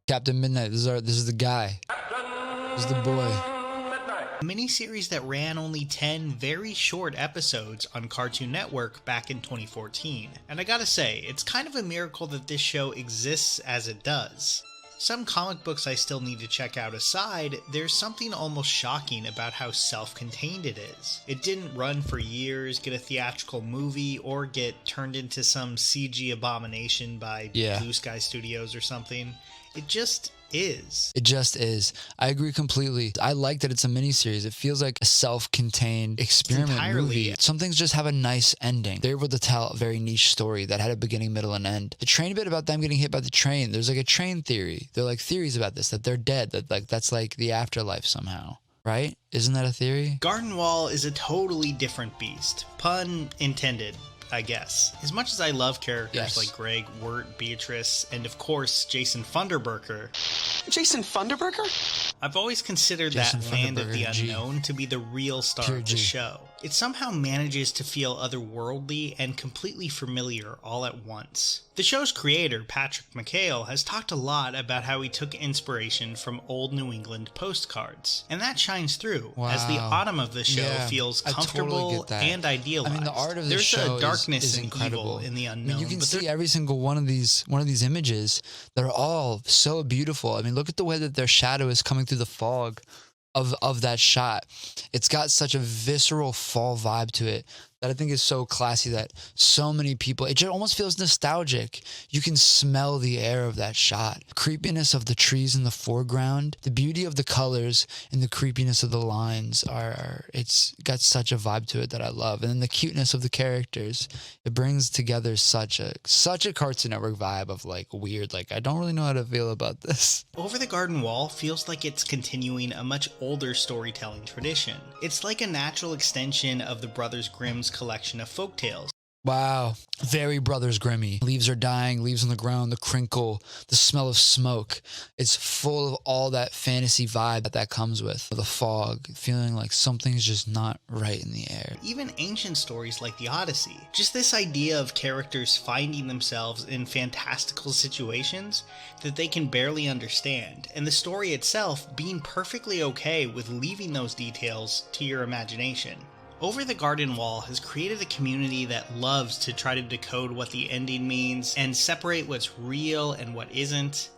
Captain Midnight. This is the guy. This is the boy. A miniseries that ran only 10 very short episodes on Cartoon Network back in 2014. And I gotta say, it's kind of a miracle that this show exists as it does. Some comic books I still need to check out aside, there's something almost shocking about how self-contained it is. It didn't run for years, get a theatrical movie, or get turned into some CG abomination by Blue Sky Studios or something. It just is. It just is. I agree completely. I like that it's a miniseries. It feels like a self-contained experiment movie. Some things just have a nice ending. They're able to tell a very niche story that had a beginning, middle, and end. The train bit about them getting hit by the train. There's like a train theory. They're like theories about this, that they're dead, that's like the afterlife somehow. Right? Isn't that a theory? Garden Wall is a totally different beast. Pun intended, I guess. As much as I love characters like Greg, Wirt, Beatrice, and of course Jason Funderburker. Jason Funderburker? I've always considered that Land of the Unknown to be the real star of the show. It somehow manages to feel otherworldly and completely familiar all at once. The show's creator, Patrick McHale, has talked a lot about how he took inspiration from old New England postcards. And that shines through, as the autumn of the show feels comfortable and idealized. I mean, the art of the show There's a darkness is and incredible. evil in the unknown. I mean, you can see every single one of these images. They're all so beautiful. I mean, look at the way that their shadow is coming through the fog of that shot. It's got such a visceral fall vibe to it that I think is so classy that so many people, it just almost feels nostalgic. You can smell the air of that shot. Creepiness of the trees in the foreground, the beauty of the colors and the creepiness of the lines it's got such a vibe to it that I love. And then the cuteness of the characters, it brings together such a Cartoon Network vibe of like weird, like I don't really know how to feel about this. Over the Garden Wall feels like it's continuing a much older storytelling tradition. It's like a natural extension of the Brothers Grimm's collection of folktales. Wow, very Brothers Grimmy. Leaves are dying, leaves on the ground, the crinkle, the smell of smoke. It's full of all that fantasy vibe that comes with the fog, feeling like something's just not right in the air. Even ancient stories like the Odyssey. Just this idea of characters finding themselves in fantastical situations that they can barely understand, and the story itself being perfectly okay with leaving those details to your imagination. Over the Garden Wall has created a community that loves to try to decode what the ending means and separate what's real and what isn't.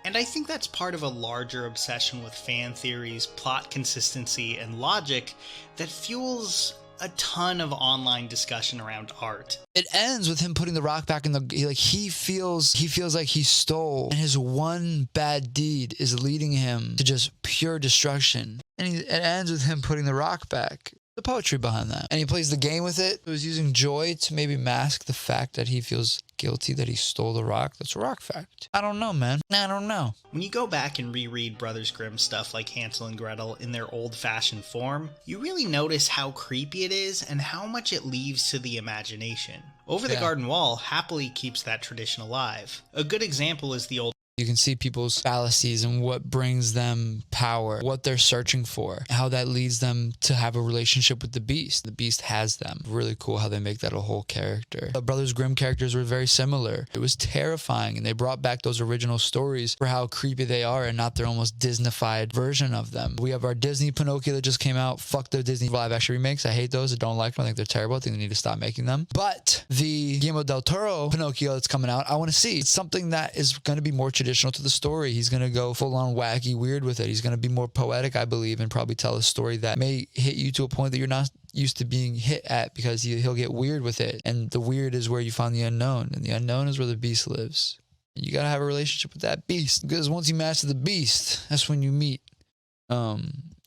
And I think that's part of a larger obsession with fan theories, plot consistency, and logic that fuels a ton of online discussion around art. It ends with him putting the rock back in he feels like he stole, and his one bad deed is leading him to just pure destruction. And it ends with him putting the rock back. The poetry behind that. And he plays the game with it. He was using joy to maybe mask the fact that he feels guilty that he stole the rock. That's a rock fact. I don't know, man. I don't know. When you go back and reread Brothers Grimm stuff like Hansel and Gretel in their old-fashioned form, you really notice how creepy it is and how much it leaves to the imagination. Over the Garden Wall happily keeps that tradition alive. A good example is the old You can see people's fallacies and what brings them power, what they're searching for, how that leads them to have a relationship with the Beast. The Beast has them. Really cool how they make that a whole character. The Brothers Grimm characters were very similar. It was terrifying, and they brought back those original stories for how creepy they are and not their almost Disneyfied version of them. We have our Disney Pinocchio that just came out. Fuck the Disney live action remakes. I hate those. I don't like them. I think they're terrible. I think they need to stop making them. But the Guillermo del Toro Pinocchio that's coming out, I want to see. It's something that is going to be more traditional to the story. He's going to go full on wacky weird with it. He's going to be more poetic, I believe, and probably tell a story that may hit you to a point that you're not used to being hit at, because he'll get weird with it. And the weird is where you find the unknown, and the unknown is where the Beast lives. And you got to have a relationship with that Beast, because once you master the Beast, that's when you meet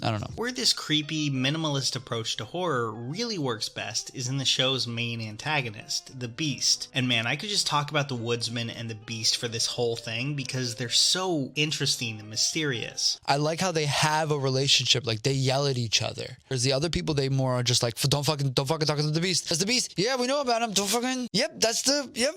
I don't know. Where this creepy, minimalist approach to horror really works best is in the show's main antagonist, the Beast. And man, I could just talk about the Woodsman and the Beast for this whole thing because they're so interesting and mysterious. I like how they have a relationship, like they yell at each other. Whereas the other people, they more are just like, don't fucking talk to the Beast. That's the Beast. Yeah, we know about him. Don't fucking, yep, that's the, yep.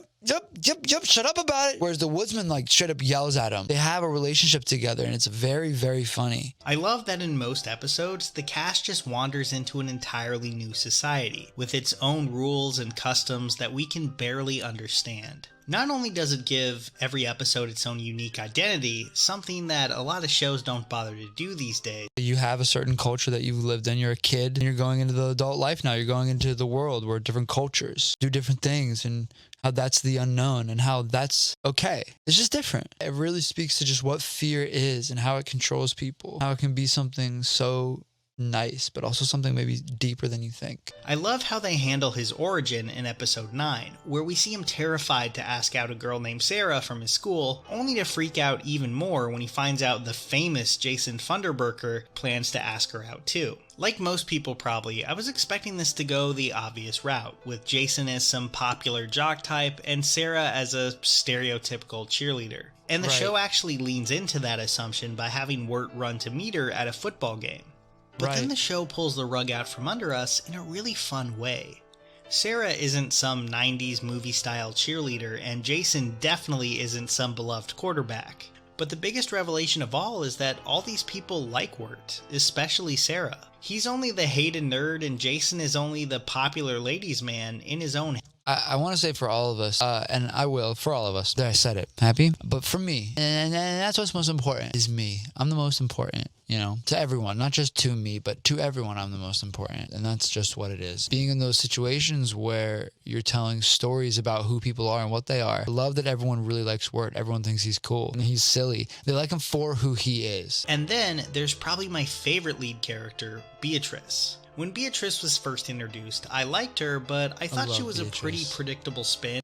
Shut up about it. Whereas the Woodsman like straight up yells at him. They have a relationship together and it's very, very funny. I love that in most episodes, the cast just wanders into an entirely new society with its own rules and customs that we can barely understand. Not only does it give every episode its own unique identity, something that a lot of shows don't bother to do these days. You have a certain culture that you've lived in. You're a kid and you're going into the adult life now. You're going into the world where different cultures do different things, and how that's the unknown and how that's okay. It's just different. It really speaks to just what fear is and how it controls people, how it can be something so nice, but also something maybe deeper than you think. I love how they handle his origin in episode 9, where we see him terrified to ask out a girl named Sarah from his school, only to freak out even more when he finds out the famous Jason Funderburker plans to ask her out too. Like most people probably, I was expecting this to go the obvious route, with Jason as some popular jock type and Sarah as a stereotypical cheerleader. And the show actually leans into that assumption by having Wirt run to meet her at a football game. But then the show pulls the rug out from under us in a really fun way. Sarah isn't some 90s movie-style cheerleader, and Jason definitely isn't some beloved quarterback. But the biggest revelation of all is that all these people like Wirt, especially Sarah. He's only the hated nerd, and Jason is only the popular ladies' man in his own. I want to say for all of us, and I will, for all of us, there I said it, happy? But for me, and that's what's most important, is me. I'm the most important, you know, to everyone, not just to me, but to everyone I'm the most important. And that's just what it is. Being in those situations where you're telling stories about who people are and what they are. I love that everyone really likes Wirt. Everyone thinks he's cool and he's silly. They like him for who he is. And then there's probably my favorite lead character, Beatrice. When Beatrice was first introduced, I liked her, but I thought she was a pretty predictable spin.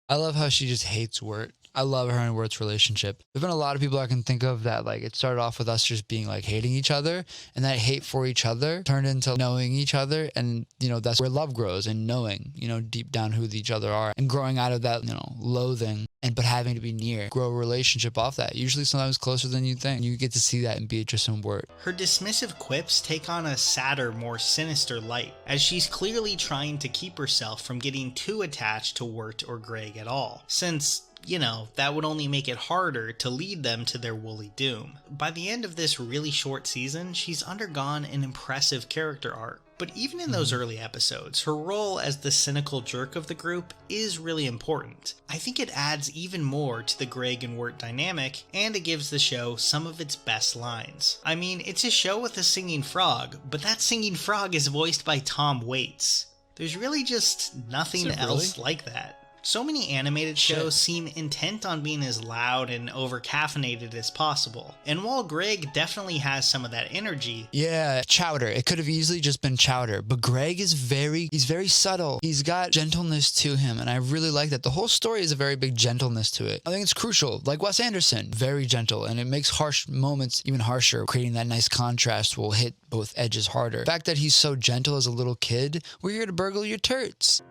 I love how she just hates Wirt. I love her and Wirt's relationship. There've been a lot of people I can think of that, like, it started off with us just being like hating each other, and that hate for each other turned into knowing each other, and you know, that's where love grows, and knowing, you know, deep down who each other are, and growing out of that, you know, loathing, and but having to be near, grow a relationship off that, usually sometimes closer than you think. You get to see that in Beatrice and Wirt. Her dismissive quips take on a sadder, more sinister light, as she's clearly trying to keep herself from getting too attached to Wirt or Greg at all, since, you know, that would only make it harder to lead them to their woolly doom. By the end of this really short season, she's undergone an impressive character arc. But even in those early episodes, her role as the cynical jerk of the group is really important. I think it adds even more to the Greg and Wirt dynamic, and it gives the show some of its best lines. I mean, it's a show with a singing frog, but that singing frog is voiced by Tom Waits. There's really just nothing else like that. So many animated shows seem intent on being as loud and over-caffeinated as possible. And while Greg definitely has some of that energy... Yeah, Chowder. It could have easily just been Chowder. But Greg is he's very subtle. He's got gentleness to him, and I really like that. The whole story is a very big gentleness to it. I think it's crucial. Like Wes Anderson, very gentle, and it makes harsh moments even harsher. Creating that nice contrast will hit both edges harder. The fact that he's so gentle as a little kid, we're here to burgle your turds.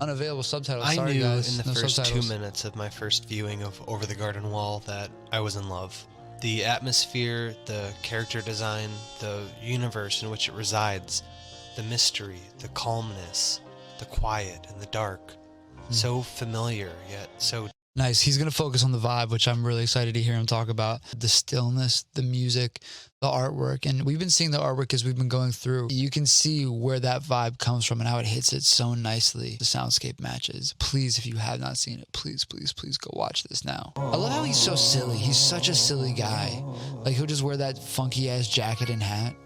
Unavailable subtitles. I Sorry, knew guys. in the first subtitles. 2 minutes of my first viewing of Over the Garden Wall that I was in love. The atmosphere, the character design, the universe in which it resides, the mystery, the calmness, the quiet and the dark. So familiar, yet so... Nice. He's going to focus on the vibe, which I'm really excited to hear him talk about. The stillness, the music, the artwork. And we've been seeing the artwork as we've been going through. You can see where that vibe comes from and how it hits it so nicely. The soundscape matches. Please, if you have not seen it, please, please, please go watch this now. I love how he's so silly. He's such a silly guy. Like, he'll just wear that funky-ass jacket and hat.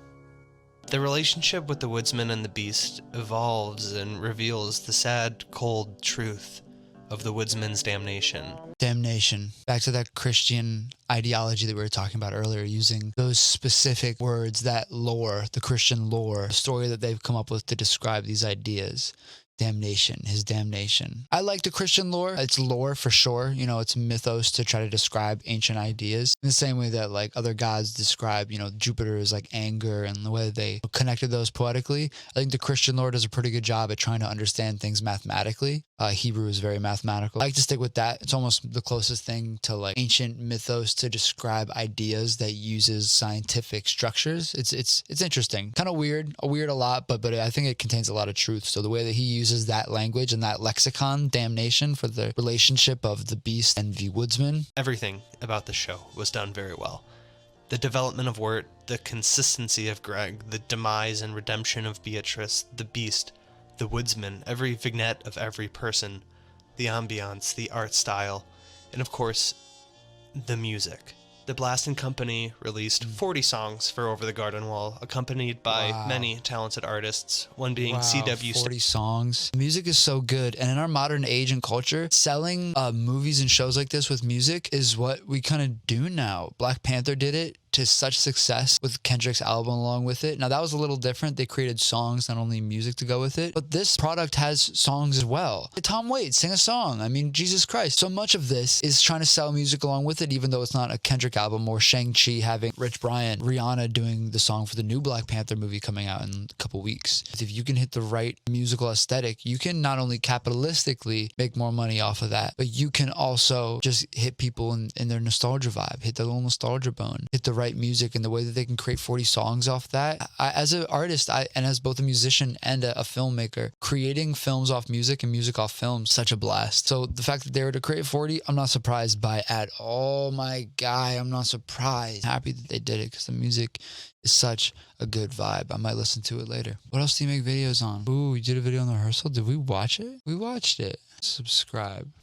The relationship with the woodsman and the beast evolves and reveals the sad, cold truth of the woodsman's damnation. Damnation. Back to that Christian ideology that we were talking about earlier, using those specific words, that lore, the Christian lore, the story that they've come up with to describe these ideas. Damnation, his damnation. I like the Christian lore. It's lore for sure. You know, it's mythos to try to describe ancient ideas. In the same way that like other gods describe, you know, Jupiter as like anger and the way they connected those poetically. I think the Christian lore does a pretty good job at trying to understand things mathematically. Hebrew is very mathematical. I like to stick with that. It's almost the closest thing to like ancient mythos to describe ideas that uses scientific structures. It's interesting. Kind of weird. A lot, but I think it contains a lot of truth. So the way that he uses that language and that lexicon, damnation, for the relationship of the beast and the woodsman. Everything about the show was done very well. The development of Wirt, the consistency of Greg, the demise and redemption of Beatrice, the beast, the woodsman, every vignette of every person the ambiance, the art style, and of course, the music. The Blast & Company released 40 songs for Over the Garden Wall, accompanied by many talented artists, one being C.W. 40 songs. Music is so good. And in our modern age and culture, selling movies and shows like this with music is what we kind of do now. Black Panther did it to such success with Kendrick's album along with it. Now that was a little different. They created songs, not only music to go with it, but this product has songs as well. Tom Waits, sing a song. I mean, Jesus Christ. So much of this is trying to sell music along with it, even though it's not a Kendrick album, or Shang-Chi having Rich Brian, Rihanna doing the song for the new Black Panther movie coming out in a couple weeks. If you can hit the right musical aesthetic, you can not only capitalistically make more money off of that, but you can also just hit people in their nostalgia vibe, hit their little nostalgia bone, hit the right music, and the way that they can create 40 songs off that. As an artist, and as both a musician and a filmmaker, creating films off music and music off film, such a blast. So the fact that they were to create 40, I'm not surprised by at all, my guy. I'm not surprised. Happy that they did it because the music is such a good vibe. I might listen to it later. What else do you make videos on? Ooh, you did a video on the rehearsal. Did we watch it? We watched it. Subscribe.